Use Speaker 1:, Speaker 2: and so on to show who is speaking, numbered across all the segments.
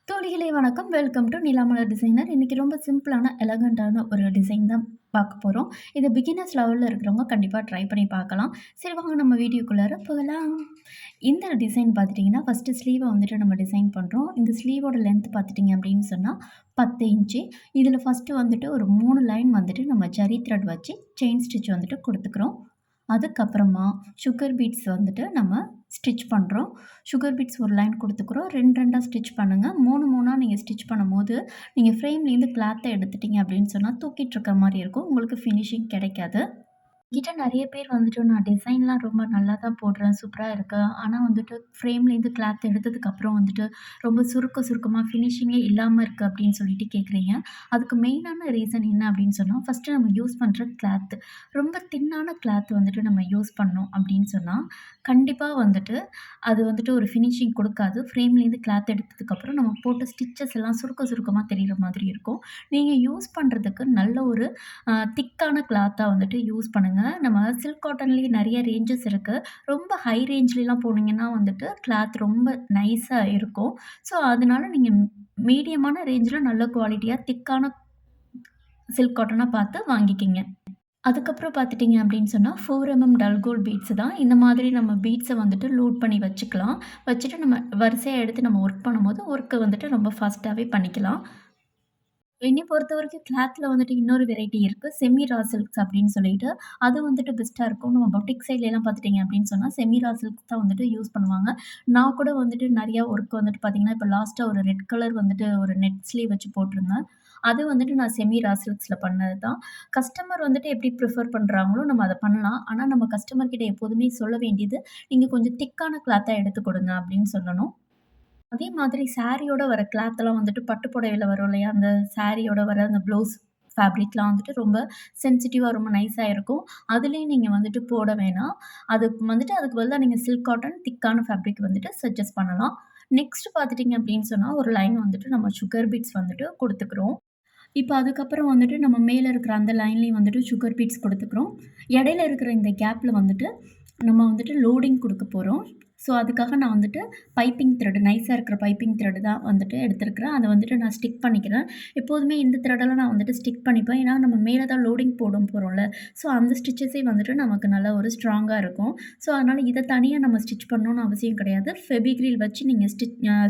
Speaker 1: தோழிகளே வணக்கம். Welcome to Nilamalar designer. இன்னைக்கு ரொம்ப சிம்பிளான, எலகன்ட்டான ஒரு டிசைன் தான் பார்க்க போறோம். இது பிகினர்ஸ் லெவல்ல இருக்கிறவங்க கண்டிப்பா ட்ரை பண்ணி பார்க்கலாம். சரி வாங்க நம்ம வீடியோக்குள்ளார போகலாம். இந்த டிசைன் பார்த்துட்டீங்கன்னா, ஃபர்ஸ்ட்டு ஸ்லீவ வந்துட்டு நம்ம டிசைன் பண்றோம். இந்த ஸ்லீவோட லென்த் பார்த்துட்டீங்க அப்படின்னு சொன்னா 10 இன்ச்சு. இதில ஃபர்ஸ்ட்டு வந்துட்டு ஒரு 3 லைன் வந்துட்டு நம்ம ஜரி த்ரெட் வச்சு செயின் ஸ்டிச் வந்துட்டு குடுத்துக்கிறோம். அதுக்கப்புறமா சுகர் பீட்ஸ் வந்துட்டு நம்ம ஸ்டிச் பண்ணுறோம். சுகர் பீட்ஸ் ஒரு லைன் குடுத்துக்கிறோம். 2, 2ஆ ஸ்டிச் பண்ணுங்க. 3, 3ஆ நீங்க ஸ்டிச் பண்ணும்போது, நீங்க ஃப்ரேம்லேருந்து கிளாத்த எடுத்துட்டீங்க அப்படின்னு சொன்னா, தூக்கிட்டு இருக்க மாரி இருக்கும். உங்களுக்கு ஃபினிஷிங் கிடைக்காது. என்கிட்ட நெறைய பேர் வந்துட்டு நான் டிசைன்லாம் ரொம்ப நல்லா தான் போடுறேன். சூப்பரா இருக்கு. ஆனா வந்துட்டு ஃப்ரேம்லேருந்து கிளாத் எடுத்ததுக்கப்புறம் வந்துட்டு ரொம்ப சுருக்கமா ஃபினிஷிங்கே இல்லாம இருக்கு அப்படின்னு சொல்லிட்டு கேட்குறீங்க. அதுக்கு மெயினான ரீசன் என்ன அப்படின்னு சொன்னா, ஃபர்ஸ்ட்டு நம்ம யூஸ் பண்ற கிளாத். ரொம்ப தின்னான கிளாத் வந்துட்டு நம்ம யூஸ் பண்ணோம் அப்படின்னு சொன்னா, கண்டிப்பா வந்துட்டு அது வந்துட்டு ஒரு ஃபினிஷிங் குடுக்காது. ஃப்ரேம்லேருந்து கிளாத் எடுத்ததுக்கப்புறம் நம்ம போட்ட ஸ்டிச்சஸ் எல்லாம் சுருக்கமா தெரியிற மாதிரி இருக்கும். நீங்க யூஸ் பண்றதுக்கு நல்ல ஒரு திக்கான கிளாத்தா வந்துட்டு யூஸ் பண்ணுங்க. நம்ம சில்க் காட்டன்லேயே நெறைய ரேஞ்சஸ் இருக்கு. ரொம்ப ஹை ரேஞ்ச்லலாம் போனீங்கன்னா வந்துட்டு கிளாத் ரொம்ப நைஸா இருக்கும். ஸோ, அதனால நீங்க மீடியமான ரேஞ்சில நல்ல குவாலிட்டியா திக்கான சில்க் காட்டனா பார்த்து வாங்கிக்கிங்க. அதுக்கப்புறம் பார்த்துட்டீங்க அப்படின்னு சொன்னா, 4 டல் கோல்ட் பீட்ஸ் தான். இந்த மாதிரி நம்ம பீட்ஸ வந்துட்டு லோட் பண்ணி வச்சுக்கலாம். வச்சுட்டு நம்ம வரிசையா எடுத்து நம்ம ஒர்க் பண்ணும்போது, ஒர்க்க வந்துட்டு ரொம்ப ஃபாஸ்ட்டாவே பண்ணிக்கலாம். என்னைய பொறுத்தவரைக்கும் கிளாத்ல வந்துட்டு இன்னொரு வெரைட்டி இருக்கு. செமி ரா சில்க்ஸ் அப்படின்னு சொல்லிட்டு. அது வந்துட்டு பெஸ்ட்டா இருக்கும். நம்ம பொட்டிக் சைட்லலாம் பார்த்துட்டீங்க அப்படின்னு சொன்னா, செமி ரா சில்க்ஸ் தான் வந்துட்டு யூஸ் பண்ணுவாங்க. நான் கூட வந்துட்டு நெறையா ஒர்க் வந்துட்டு பார்த்தீங்கன்னா, இப்ப லாஸ்ட்டா ஒரு ரெட் கலர் வந்துட்டு ஒரு நெட் ஸ்லீவ் வச்சு போட்டிருந்தேன். அது வந்துட்டு நான் செமி ரா சில்க்ஸ்ல பண்ணது தான். கஸ்டமர் வந்துட்டு எப்படி ப்ரிஃபர் பண்றாங்களோ நம்ம அத பண்ணலாம். ஆனா நம்ம கஸ்டமர் கிட்ட எப்போதுமே சொல்ல வேண்டியது, "நீங்க கொஞ்சம் திக்கான கிளாத்தா எடுத்து கொடுங்க" அப்படின்னு சொல்லணும். அதே மாதிரி சாரியோட வர கிளாத்லாம் வந்துட்டு பட்டு புடவையில வரும் இல்லையா? அந்த சாரியோட வர அந்த ப்ளவுஸ் ஃபேப்ரிக்லாம் வந்துட்டு ரொம்ப சென்சிட்டிவா ரொம்ப நைஸா இருக்கும். அதுலயும் நீங்க வந்துட்டு போட வேணாம். அதுக்கு பதிலா நீங்க சில்க் காட்டன் திக்கான ஃபேப்ரிக் வந்துட்டு சஜெஸ்ட் பண்ணலாம். நெக்ஸ்ட் பார்த்துட்டீங்க அப்படின்னு சொன்னா, ஒரு லைன் வந்துட்டு நம்ம சுகர் பீட்ஸ் வந்துட்டு குடுத்துக்கிறோம். இப்ப அதுக்கப்புறம் வந்துட்டு நம்ம மேல இருக்கிற அந்த லைன்லயும் வந்துட்டு சுகர் பீட்ஸ் குடுத்துக்கிறோம். இடையில இருக்கிற இந்த கேப்ல வந்துட்டு நம்ம வந்துட்டு லோடிங் குடுக்க போறோம். ஸோ, அதுக்காக நான் வந்துட்டு பைப்பிங் த்ரெட் நைஸா இருக்கிற பைப்பிங் த்ரெட் தான் வந்துட்டு எடுத்திருக்கிறேன். அத வந்துட்டு நான் ஸ்டிக் பண்ணிக்கிறேன். எப்போதுமே இந்த த்ரெட்டெல்லாம் நான் வந்துட்டு ஸ்டிக் பண்ணிப்பேன். ஏன்னா, நம்ம மேல தான் லோடிங் போட போறோம்ல. ஸோ, அந்த ஸ்டிச்சஸே வந்துட்டு நமக்கு நல்ல ஒரு ஸ்ட்ராங்கா இருக்கும். ஸோ, அதனால இத தனியா நம்ம ஸ்டிச் பண்ணணும்னு அவசியம் கிடையாது. ஃபெவிக்ரில் வச்சு நீங்க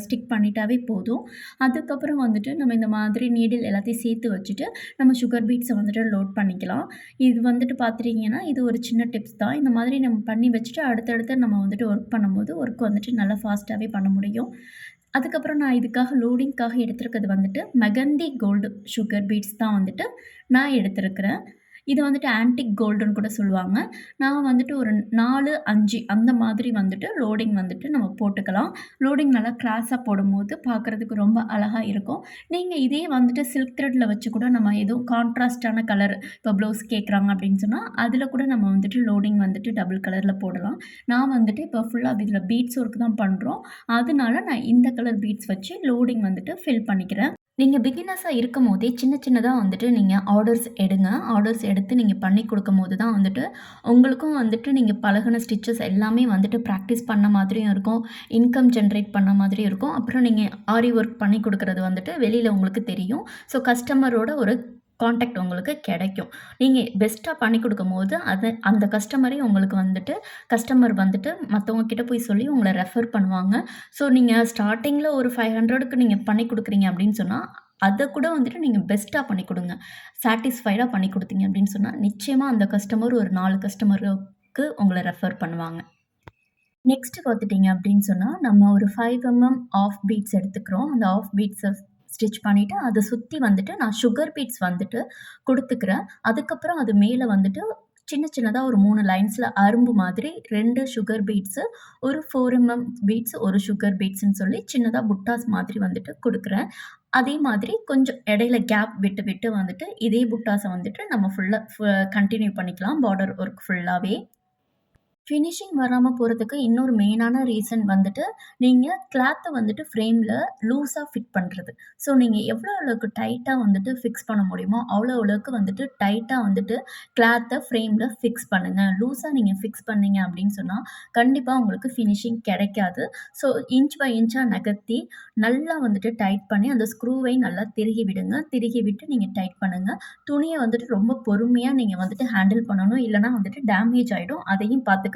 Speaker 1: ஸ்டிக் பண்ணிட்டாவே போதும். அதுக்கப்புறம் வந்துட்டு நம்ம இந்த மாதிரி நீடில் எல்லாத்தையும் சேர்த்து வச்சுட்டு, நம்ம சுகர் பீட்ஸ வந்துட்டு லோட் பண்ணிக்கலாம். இது வந்துட்டு பார்த்துட்டீங்கன்னா, இது ஒரு சின்ன டிப்ஸ் தான். இந்த மாதிரி நம்ம பண்ணி வச்சுட்டு, அடுத்தடுத்து நம்ம வந்துட்டு ஒர்க் பண்ணும்போது, ஒர்க் வந்துட்டு நல்லா ஃபாஸ்ட்டாவே பண்ண முடியும். அதுக்கப்புறம் நான் இதுக்காக லோடிங்க்காக எடுத்திருக்கிறது வந்துட்டு, மெகந்தி கோல்டு சுகர் பீட்ஸ் தான் வந்துட்டு நான் எடுத்திருக்கிறேன். இது வந்துட்டு ஆன்டிக் கோல்டுன்னு கூட சொல்லுவாங்க. நான் வந்துட்டு ஒரு 4, 5 அந்த மாதிரி வந்துட்டு லோடிங் வந்துட்டு நம்ம போட்டுக்கலாம். லோடிங் நல்லா கிராஸா போடும்போது பார்க்கறதுக்கு ரொம்ப அழகா இருக்கும். நீங்க இதே வந்துட்டு சில்க் த்ரெட்ல வச்சு கூட நம்ம எதுவும் கான்ட்ராஸ்ட்டான கலர் இப்போ ப்ளவுஸ் கேட்குறாங்க அப்படின்னு சொன்னா, அதில கூட நம்ம வந்துட்டு லோடிங் வந்துட்டு டபுள் கலர்ல போடலாம். நான் வந்துட்டு இப்போ ஃபுல்லா இதில பீட்ஸ் ஒர்க் தான் பண்றோம். அதனால நான் இந்த கலர் பீட்ஸ் வச்சு லோடிங் வந்துட்டு ஃபில் பண்ணிக்கிறேன். நீங்க பிகினர்ஸா இருக்கும்போதே சின்ன சின்னதா வந்துட்டு நீங்க ஆர்டர்ஸ் எடுங்க. ஆர்டர்ஸ் எடுத்து நீங்க பண்ணி குடுக்கும்போது தான் வந்துட்டு, உங்களுக்கும் வந்துட்டு நீங்க பழகுன ஸ்டிச்சஸ் எல்லாமே வந்துட்டு பிராக்டிஸ் பண்ண மாதிரியும் இருக்கும். இன்கம் ஜெனரேட் பண்ண மாதிரியும் இருக்கும். அப்புறம் நீங்க ஆரி ஒர்க் பண்ணி குடுக்குறது வந்துட்டு வெளியில உங்களுக்கு தெரியும். ஸோ கஸ்டமரோட ஒரு கான்டாக்ட் உங்களுக்கு கிடைக்கும். நீங்க பெஸ்ட்டா பண்ணி குடுக்கும்போது, அந்த கஸ்டமரே உங்களுக்கு வந்துட்டு கஸ்டமர் வந்துட்டு மத்தவங்க கிட்ட போய் சொல்லி உங்கள ரெஃபர் பண்ணுவாங்க. ஸோ, நீங்க ஸ்டார்ட்டிங்ல ஒரு 500க்கு நீங்க பண்ணி குடுக்குறீங்க அப்படின்னு சொன்னா, அத கூட வந்துட்டு நீங்க பெஸ்ட்டா பண்ணி குடுங்க. சாட்டிஸ்ஃபைடா பண்ணி குடுத்தீங்க அப்படின்னு சொன்னா, நிச்சயமா அந்த கஸ்டமர் ஒரு 4 கஸ்டமருக்கு உங்கள ரெஃபர் பண்ணுவாங்க. நெக்ஸ்ட் பார்த்துட்டீங்க அப்படின்னு சொன்னா, நம்ம ஒரு 5 ஆஃப் பீட்ஸ் எடுத்துக்கிறோம். அந்த ஆஃப் பீட்ஸ ஸ்டிச் பண்ணிட்டு, அத சுத்தி வந்துட்டு நான் சுகர் பீட்ஸ் வந்துட்டு குடுத்துக்கிறேன். அதுக்கப்புறம் அது மேல வந்துட்டு சின்னதா ஒரு 3 லைன்ஸ்ல அரும்பு மாதிரி 2 சுகர் பீட்ஸு, ஒரு 4 பீட்ஸ், ஒரு சுகர் பீட்ஸ்ன்னு சொல்லி சின்னதா புட்டாஸ் மாதிரி வந்துட்டு குடுக்குறேன். அதே மாதிரி கொஞ்சம் இடையில கேப் விட்டு வந்துட்டு இதே புட்டாஸ வந்துட்டு நம்ம ஃபுல்லா கன்டின்யூ பண்ணிக்கலாம். பார்டர் ஒர்க் ஃபுல்லாவே. ஃபினிஷிங் வராம போறதுக்கு இன்னொரு மெயினான ரீசன் வந்துட்டு, நீங்க கிளாத்த வந்துட்டு ஃப்ரேம்ல லூஸா ஃபிட் பண்றது. ஸோ நீங்க எவ்வளோ அளவுக்கு டைட்டா வந்துட்டு ஃபிக்ஸ் பண்ண முடியுமோ, அவ்வளோ அளவுக்கு வந்துட்டு டைட்டா வந்துட்டு கிளாத்த ஃப்ரேம்ல ஃபிக்ஸ் பண்ணுங்க. லூஸா நீங்க ஃபிக்ஸ் பண்ணீங்க அப்படின்னு சொன்னா, கண்டிப்பா உங்களுக்கு ஃபினிஷிங் கிடைக்காது. ஸோ இன்ச் பை இன்ச்சா நகர்த்தி, நல்லா வந்துட்டு டைட் பண்ணி, அந்த ஸ்க்ரூவை நல்லா திருகி விடுங்க. திருகி விட்டு நீங்க டைட் பண்ணுங்க. துணிய வந்துட்டு ரொம்ப பொறுமையா நீங்க வந்துட்டு ஹேண்டில் பண்ணணும். இல்லன்னா வந்துட்டு டேமேஜ் ஆயிடும். அதையும் பார்த்துக்கங்க.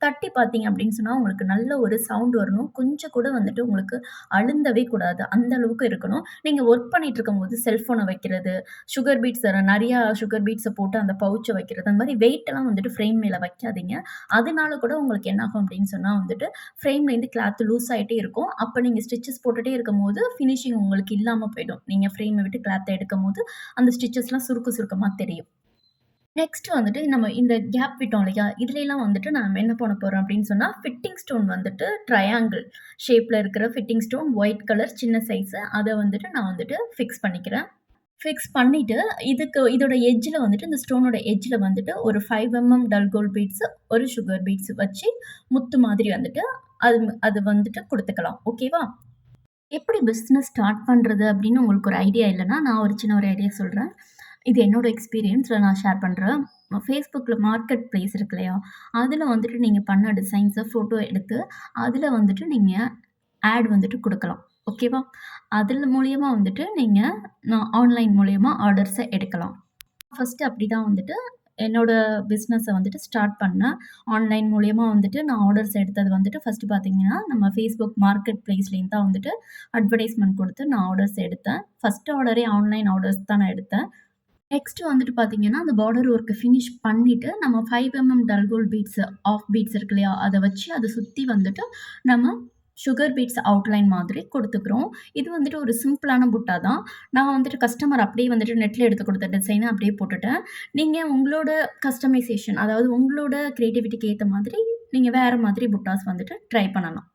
Speaker 1: தட்டி பார்த்தீங்க அப்படின்னு சொன்னா, உங்களுக்கு நல்ல ஒரு சவுண்ட் வரணும். கொஞ்சம் கூட வந்துட்டு உங்களுக்கு அழுந்தவே கூடாது. அந்த அளவுக்கு இருக்கணும். நீங்க ஒர்க் பண்ணிட்டு இருக்கும்போது செல்ஃபோன வைக்கிறது, சுகர் பீட்ஸ் நெறையா சுகர் பீட்ஸ போட்டு அந்த பவுச்ச வைக்கிறது, அந்த மாரி வெயிட்டெல்லாம் வந்துட்டு ஃப்ரேம் மேல வைக்காதீங்க. அதனால கூட உங்களுக்கு என்னாகும் அப்படின்னு சொன்னா வந்துட்டு, ஃப்ரேம்லேருந்து கிளாத் லூஸ் ஆயிட்டே இருக்கும். அப்ப நீங்க ஸ்டிச்சஸ் போட்டுட்டே இருக்கும்போது, ஃபினிஷிங் உங்களுக்கு இல்லாம போயிடும். நீங்க ஃப்ரேம விட்டு கிளாத்த எடுக்கும்போது, அந்த ஸ்டிச்சஸ்லாம் சுருக்க சுருக்கமா தெரியும். நெக்ஸ்ட் வந்துட்டு நம்ம இந்த கேப் விட்டோம் இல்லையா? இதுலலாம் வந்துட்டு நான் என்ன பண்ண போறேன் அப்படின்னு சொன்னா, ஃபிட்டிங் ஸ்டோன் வந்துட்டு ட்ரையாங்கிள் ஷேப்ல இருக்கிற ஃபிட்டிங் ஸ்டோன் ஒயிட் கலர் சின்ன சைஸு அத வந்துட்டு நான் வந்துட்டு ஃபிக்ஸ் பண்ணிக்கிறேன். ஃபிக்ஸ் பண்ணிட்டு, இதோட எட்ஜ்ல வந்துட்டு இந்த ஸ்டோனோட எட்ஜ்ல வந்துட்டு ஒரு 5 டல் கோல்ட் பீட்ஸ், ஒரு சுகர் பீட்ஸ் வச்சு முத்து மாதிரி வந்துட்டு அது அது வந்துட்டு குடுத்துக்கலாம். ஓகேவா? எப்படி பிசினஸ் ஸ்டார்ட் பண்றது அப்படின்னு உங்களுக்கு ஒரு ஐடியா இல்லன்னா, நான் ஒரு சின்ன ஒரு ஐடியா சொல்றேன். இது என்னோட எக்ஸ்பீரியன்ஸ்ல நான் ஷேர் பண்றேன். Facebookல மார்க்கெட் பிளேஸ் இருக்கு இல்லையா? அதுல வந்துட்டு நீங்க பண்ண டிசைன்ஸ ஃபோட்டோ எடுத்து, அதுல வந்துட்டு நீங்க ஆட் வந்துட்டு குடுக்கலாம். ஓகேவா? அதுல மூலியமா வந்துட்டு நீங்க ஆன்லைன் மூலியமா ஆர்டர்ஸ எடுக்கலாம். ஃபர்ஸ்ட்டு அப்படிதான் வந்துட்டு என்னோட பிசினஸ வந்துட்டு ஸ்டார்ட் பண்ணேன். ஆன்லைன் மூலியமா வந்துட்டு நான் ஆர்டர்ஸ் எடுத்தது வந்துட்டு ஃபர்ஸ்ட்டு பார்த்தீங்கன்னா, நம்ம Facebook மார்க்கெட் பிளேஸ்லேருந்து தான் வந்துட்டு அட்வர்டைஸ்மென்ட் குடுத்து நான் ஆர்டர்ஸ் எடுத்தேன். ஃபர்ஸ்ட் ஆர்டரே ஆன்லைன் ஆர்டர்ஸ் தான் நான் எடுத்தேன். நெக்ஸ்ட் வந்துட்டு பார்த்தீங்கன்னா, அந்த பார்டர் ஒர்க்க ஃபினிஷ் பண்ணிட்டு, நம்ம 5 dull gold beads, half beads இருக்கு இல்லையா? அத வச்சு அத சுத்தி வந்துட்டு நம்ம சுகர் பீட்ஸ் அவுட்லைன் மாதிரி குடுத்துக்கிறோம். இது வந்துட்டு ஒரு சிம்பிளான புட்டா தான். நான் வந்துட்டு கஸ்டமர் அப்படியே வந்துட்டு நெட்ல எடுத்து குடுத்த டிசைன அப்படியே போட்டுட்டேன். நீங்க உங்களோட கஸ்டமைசேஷன் அதாவது உங்களோட கிரியேட்டிவிட்டிக்கு ஏத்த மாதிரி, நீங்க வேற மாதிரி புட்டாஸ் வந்துட்டு ட்ரை பண்ணலாம்.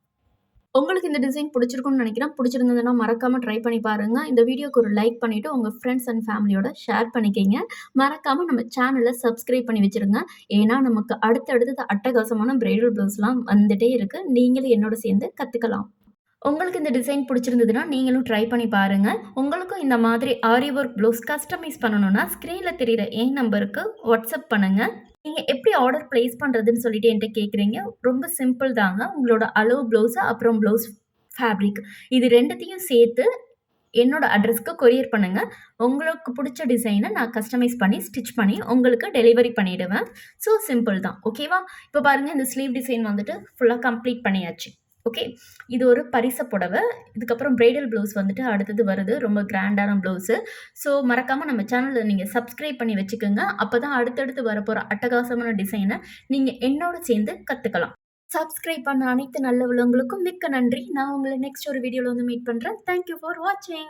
Speaker 1: உங்களுக்கு இந்த டிசைன் பிடிச்சிருக்கும்னு நினைக்கிறேன். பிடிச்சிருந்ததுன்னா மறக்காம ட்ரை பண்ணி பாருங்க. இந்த வீடியோக்கு ஒரு லைக் பண்ணிட்டு உங்க ஃப்ரெண்ட்ஸ் அண்ட் ஃபேமிலியோட ஷேர் பண்ணிக்கங்க. மறக்காம நம்ம சேனல சப்ஸ்கிரைப் பண்ணி வச்சுருங்க. ஏன்னா, நமக்கு அடுத்தடுத்து அட்டகாசமான பிரைடல் ப்ளவுஸ்லாம் வந்துட்டே இருக்கு. நீங்களும் என்னோட சேர்ந்து கத்துக்கலாம். உங்களுக்கு இந்த டிசைன் பிடிச்சிருந்ததுன்னா, நீங்களும் ட்ரை பண்ணி பாருங்க. உங்களுக்கும் இந்த மாதிரி ஆரி ஒர்க் ப்ளவுஸ் கஸ்டமைஸ் பண்ணணும்னா, ஸ்க்ரீன்ல தெரியிற என் நம்பருக்கு வாட்ஸ்அப் பண்ணுங்க. நீங்க எப்படி ஆர்டர் பிளேஸ் பண்றதுன்னு சொல்லிட்டு என்ட்ட கேட்குறீங்க. ரொம்ப சிம்பிள் தாங்க. உங்களோட அளவு ப்ளவுஸ, அப்புறம் ப்ளவுஸ் ஃபேப்ரிக் இது 2த்தையும் சேர்த்து என்னோட அட்ரஸ்க்கு கொரியர் பண்ணுங்க. உங்களுக்கு புடிச்ச டிசைன நான் கஸ்டமைஸ் பண்ணி, ஸ்டிச் பண்ணி உங்களுக்கு டெலிவரி பண்ணிடுவேன். ஸோ சிம்பிள் தான். ஓகேவா? இப்ப பாருங்க இந்த ஸ்லீவ் டிசைன் வந்துட்டு ஃபுல்லா கம்ப்ளீட் பண்ணியாச்சு. ஓகே. இது ஒரு பரிச புடவ. இதுக்கப்புறம் பிரைடல் ப்ளவுஸ் வந்துட்டு அடுத்தது வருது. ரொம்ப கிராண்டான ப்ளவுஸு. ஸோ மறக்காம நம்ம சேனல நீங்க சப்ஸ்கிரைப் பண்ணி வச்சுக்கங்க. அப்பதான் அடுத்தடுத்து வரப்போற அட்டகாசமான டிசைன நீங்க என்னோட சேர்ந்து கத்துக்கலாம். சப்ஸ்கிரைப் பண்ண அனைத்து நல்ல உள்ளவங்களுக்கும் மிக்க நன்றி. நான் உங்கள நெக்ஸ்ட் ஒரு வீடியோல வந்து மீட் பண்றேன். தேங்க் யூ ஃபார் வாட்சிங்.